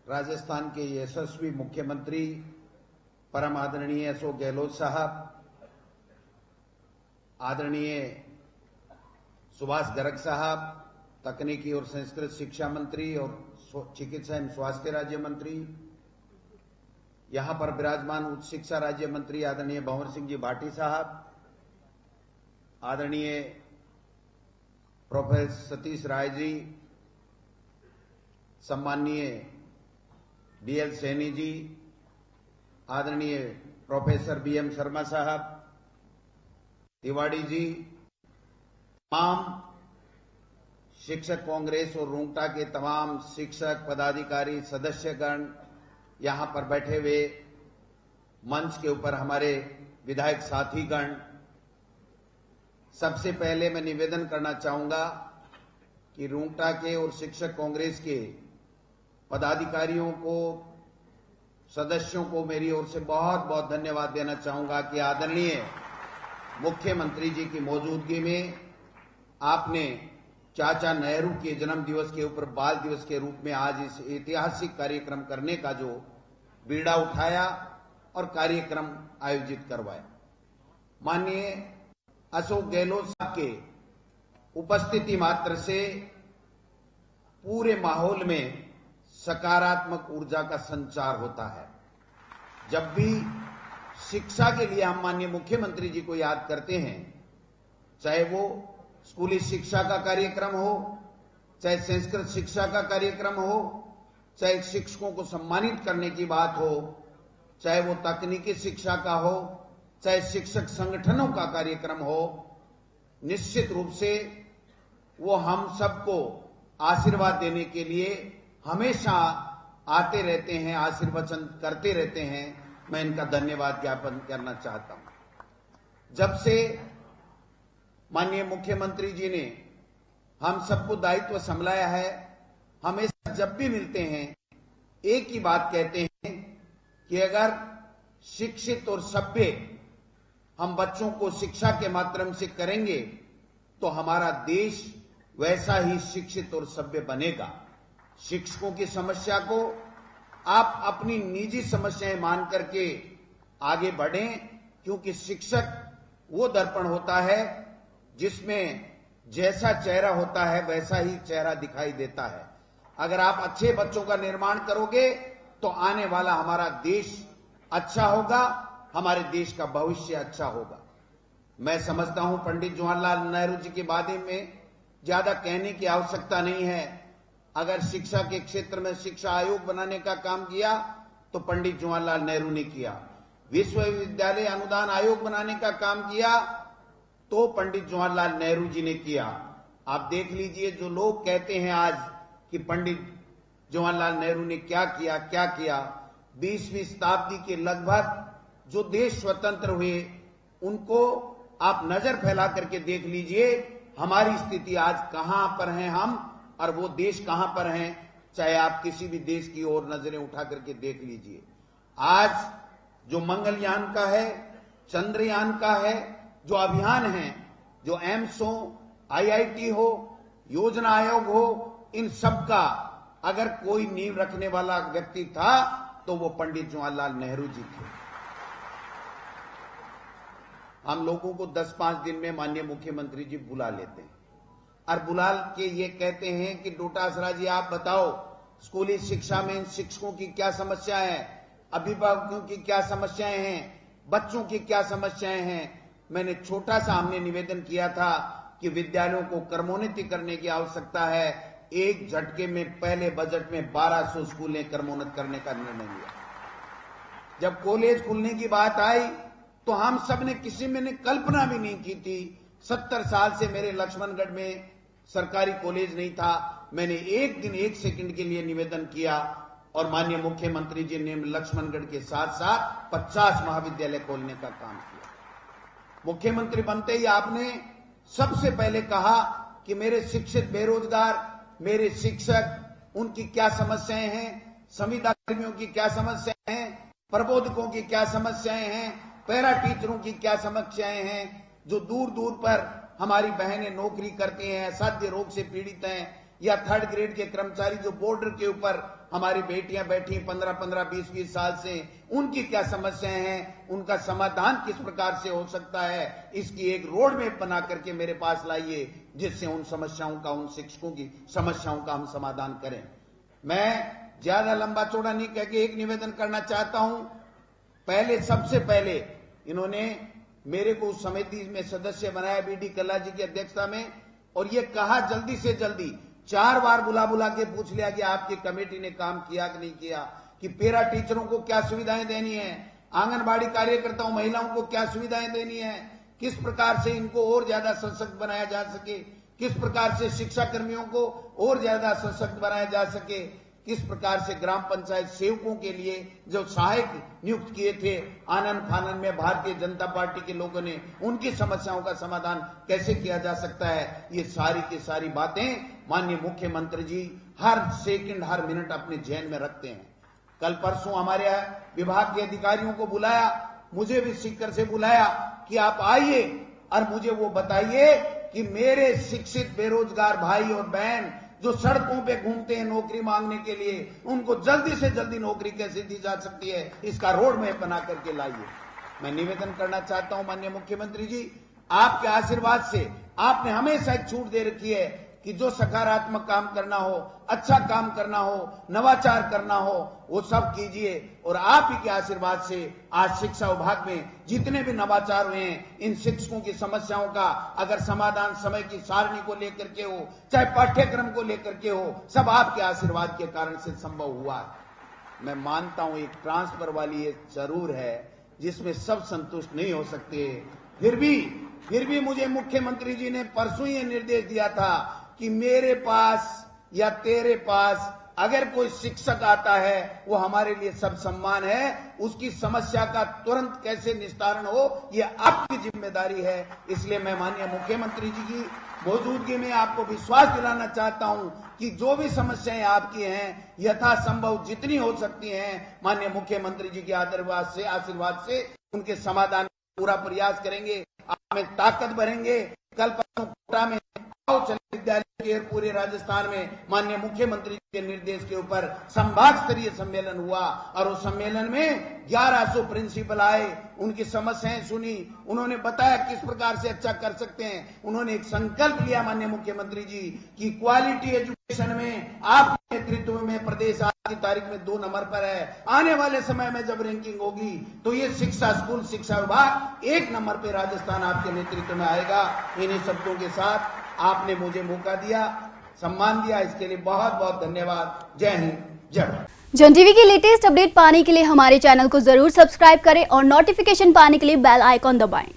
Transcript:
राजस्थान के यशस्वी मुख्यमंत्री परम आदरणीय अशोक गहलोत साहब, आदरणीय सुभाष गर्ग साहब, तकनीकी और संस्कृत शिक्षा मंत्री और चिकित्सा एवं स्वास्थ्य राज्य मंत्री, यहां पर विराजमान उच्च शिक्षा राज्य मंत्री आदरणीय भंवर सिंह जी भाटी साहब, आदरणीय प्रोफेसर सतीश राय जी, सम्माननीय डीएल सैनी जी, आदरणीय प्रोफेसर बीएम शर्मा साहब, तिवाड़ी जी, तमाम शिक्षक कांग्रेस और रूंगटा के तमाम शिक्षक पदाधिकारी सदस्यगण, यहां पर बैठे हुए मंच के ऊपर हमारे विधायक साथीगण, सबसे पहले मैं निवेदन करना चाहूंगा कि रूंगटा के और शिक्षक कांग्रेस के पदाधिकारियों को, सदस्यों को मेरी ओर से बहुत बहुत धन्यवाद देना चाहूंगा कि आदरणीय मुख्यमंत्री जी की मौजूदगी में आपने चाचा नेहरू के जन्म दिवस के ऊपर बाल दिवस के रूप में आज इस ऐतिहासिक कार्यक्रम करने का जो बीड़ा उठाया और कार्यक्रम आयोजित करवाया। माननीय अशोक गहलोत साहब के उपस्थिति मात्र से पूरे माहौल में सकारात्मक ऊर्जा का संचार होता है। जब भी शिक्षा के लिए हम माननीय मुख्यमंत्री जी को याद करते हैं, चाहे वो स्कूली शिक्षा का कार्यक्रम हो, चाहे संस्कृत शिक्षा का कार्यक्रम हो, चाहे शिक्षकों को सम्मानित करने की बात हो, चाहे वो तकनीकी शिक्षा का हो, चाहे शिक्षक संगठनों का कार्यक्रम हो, निश्चित रूप से वो हम सबको आशीर्वाद देने के लिए हमेशा आते रहते हैं, आशीर्वचन करते रहते हैं। मैं इनका धन्यवाद ज्ञापन करना चाहता हूं। जब से माननीय मुख्यमंत्री जी ने हम सबको दायित्व संभाला है, हमेशा जब भी मिलते हैं एक ही बात कहते हैं कि अगर शिक्षित और सभ्य हम बच्चों को शिक्षा के माध्यम से करेंगे तो हमारा देश वैसा ही शिक्षित और सभ्य बनेगा। शिक्षकों की समस्या को आप अपनी निजी समस्याएं मान करके आगे बढ़ें, क्योंकि शिक्षक वो दर्पण होता है जिसमें जैसा चेहरा होता है वैसा ही चेहरा दिखाई देता है। अगर आप अच्छे बच्चों का निर्माण करोगे तो आने वाला हमारा देश अच्छा होगा, हमारे देश का भविष्य अच्छा होगा। मैं समझता हूं पंडित जवाहरलाल नेहरू जी के बारे में ज्यादा कहने की आवश्यकता नहीं है। अगर शिक्षा के क्षेत्र में शिक्षा आयोग बनाने का काम किया तो पंडित जवाहरलाल नेहरू ने किया, विश्वविद्यालय अनुदान आयोग बनाने का काम किया तो पंडित जवाहरलाल नेहरू जी ने किया। आप देख लीजिए, जो लोग कहते हैं आज कि पंडित जवाहरलाल नेहरू ने क्या किया, 20वीं शताब्दी के लगभग जो देश स्वतंत्र हुए उनको आप नजर फैला करके देख लीजिए, हमारी स्थिति आज कहां पर है हम और वो देश कहां पर हैं। चाहे आप किसी भी देश की ओर नजरें उठा करके देख लीजिए। आज जो मंगलयान का है, चंद्रयान का है, जो अभियान है, जो एम्स हो, आईआईटी हो, योजना आयोग हो, इन सब का अगर कोई नींव रखने वाला व्यक्ति था तो वो पंडित जवाहरलाल नेहरू जी थे। हम लोगों को 10-5 दिन में माननीय मुख्यमंत्री जी बुला लेते हैं और बुला के ये कहते हैं कि डोटासरा जी आप बताओ स्कूली शिक्षा में इन शिक्षकों की क्या समस्याएं हैं, अभिभावकों की क्या समस्याएं हैं, बच्चों की क्या समस्याएं हैं। मैंने छोटा सा हमने निवेदन किया था कि विद्यालयों को क्रमोन्नति करने की आवश्यकता है। एक झटके में पहले बजट में 1200 स्कूलें क्रमोन्नत करने का निर्णय लिया। जब कॉलेज खुलने की बात आई तो हम सब ने किसी में ने कल्पना भी नहीं की थी। 70 साल से मेरे लक्ष्मणगढ़ में सरकारी कॉलेज नहीं था। मैंने एक दिन 1 सेकंड के लिए निवेदन किया और माननीय मुख्यमंत्री जी ने लक्ष्मणगढ़ के साथ साथ 50 महाविद्यालय खोलने का काम किया। मुख्यमंत्री बनते ही आपने सबसे पहले कहा कि मेरे शिक्षित बेरोजगार, मेरे शिक्षक, उनकी क्या समस्याएं हैं, संविदा कर्मियों की क्या समस्याएं हैं, प्रबोधकों की क्या समस्याएं हैं, पैरा टीचरों की क्या समस्याएं हैं, जो दूर दूर पर हमारी बहनें नौकरी करती हैं, असाध्य रोग से पीड़ित हैं, या थर्ड ग्रेड के कर्मचारी जो बॉर्डर के ऊपर हमारी बेटियां बैठी 15-15, 20-20 साल से, उनकी क्या समस्याएं हैं, उनका समाधान किस प्रकार से हो सकता है, इसकी एक रोड मैप बना करके मेरे पास लाइए, जिससे उन समस्याओं का, उन शिक्षकों की समस्याओं का हम समाधान करें। मैं ज्यादा लंबा चौड़ा नहीं कह के एक निवेदन करना चाहता हूं। सबसे पहले इन्होंने मेरे को उस समिति में सदस्य बनाया बीडी कल्ला जी की अध्यक्षता में, और ये कहा जल्दी से जल्दी 4 बार बुला के पूछ लिया कि आपकी कमेटी ने काम किया कि नहीं किया, कि पैरा टीचरों को क्या सुविधाएं देनी है, आंगनबाड़ी कार्यकर्ताओं महिलाओं को क्या सुविधाएं देनी है, किस प्रकार से इनको और ज्यादा सशक्त बनाया जा सके, किस प्रकार से शिक्षा कर्मियों को और ज्यादा सशक्त बनाया जा सके, किस प्रकार से ग्राम पंचायत सेवकों के लिए जो सहायक नियुक्त किए थे आनन फानन में भारतीय जनता पार्टी के लोगों ने, उनकी समस्याओं का समाधान कैसे किया जा सकता है। ये सारी की सारी बातें माननीय मुख्यमंत्री जी हर सेकंड हर मिनट अपने ध्यान में रखते हैं। कल परसों हमारे विभाग के अधिकारियों को बुलाया, मुझे भी सीकर से बुलाया कि आप आइए और मुझे वो बताइए कि मेरे शिक्षित बेरोजगार भाई और बहन जो सड़कों पे घूमते हैं नौकरी मांगने के लिए, उनको जल्दी से जल्दी नौकरी कैसे दी जा सकती है, इसका रोड मैप बना करके लाइए। मैं निवेदन करना चाहता हूं माननीय मुख्यमंत्री जी, आपके आशीर्वाद से आपने हमेशा एक छूट दे रखी है कि जो सकारात्मक काम करना हो, अच्छा काम करना हो, नवाचार करना हो, वो सब कीजिए। और आप ही के आशीर्वाद से आज शिक्षा विभाग में जितने भी नवाचार हुए हैं, इन शिक्षकों की समस्याओं का अगर समाधान समय की सारणी को लेकर के हो, चाहे पाठ्यक्रम को लेकर के हो, सब आपके आशीर्वाद के कारण से संभव हुआ। मैं मानता हूं एक ट्रांसफर वाली ये जरूर है जिसमें सब संतुष्ट नहीं हो सकते, फिर भी मुझे मुख्यमंत्री जी ने परसों ये निर्देश दिया था कि मेरे पास या तेरे पास अगर कोई शिक्षक आता है, वो हमारे लिए सब सम्मान है, उसकी समस्या का तुरंत कैसे निस्तारण हो, ये आपकी जिम्मेदारी है। इसलिए मैं माननीय मुख्यमंत्री जी की मौजूदगी में आपको विश्वास दिलाना चाहता हूं कि जो भी समस्याएं आपकी हैं, यथासंभव जितनी हो सकती हैं, माननीय मुख्यमंत्री जी के आशीर्वाद से उनके समाधान का पूरा प्रयास करेंगे। आप में ताकत भरेंगे। कल परसों कोटा में विद्यालय के पूरे राजस्थान में माननीय मुख्यमंत्री के निर्देश के ऊपर संभाग स्तरीय सम्मेलन हुआ, और उस सम्मेलन में 1100 प्रिंसिपल आए, उनकी समस्याएं सुनी, उन्होंने बताया किस प्रकार से अच्छा कर सकते हैं। उन्होंने एक संकल्प लिया माननीय मुख्यमंत्री जी कि क्वालिटी एजुकेशन में आपके नेतृत्व में प्रदेश आज की तारीख में 2 नंबर पर है। आने वाले समय में जब रैंकिंग होगी तो ये स्कूल शिक्षा विभाग 1 नंबर पर राजस्थान आपके नेतृत्व में आएगा। इन्हीं शब्दों के साथ आपने मुझे मौका दिया, सम्मान दिया, इसके लिए बहुत बहुत धन्यवाद। जय हिंद, जय भारत। जन टीवी की लेटेस्ट अपडेट पाने के लिए हमारे चैनल को जरूर सब्सक्राइब करें और नोटिफिकेशन पाने के लिए बेल आइकॉन दबाएं।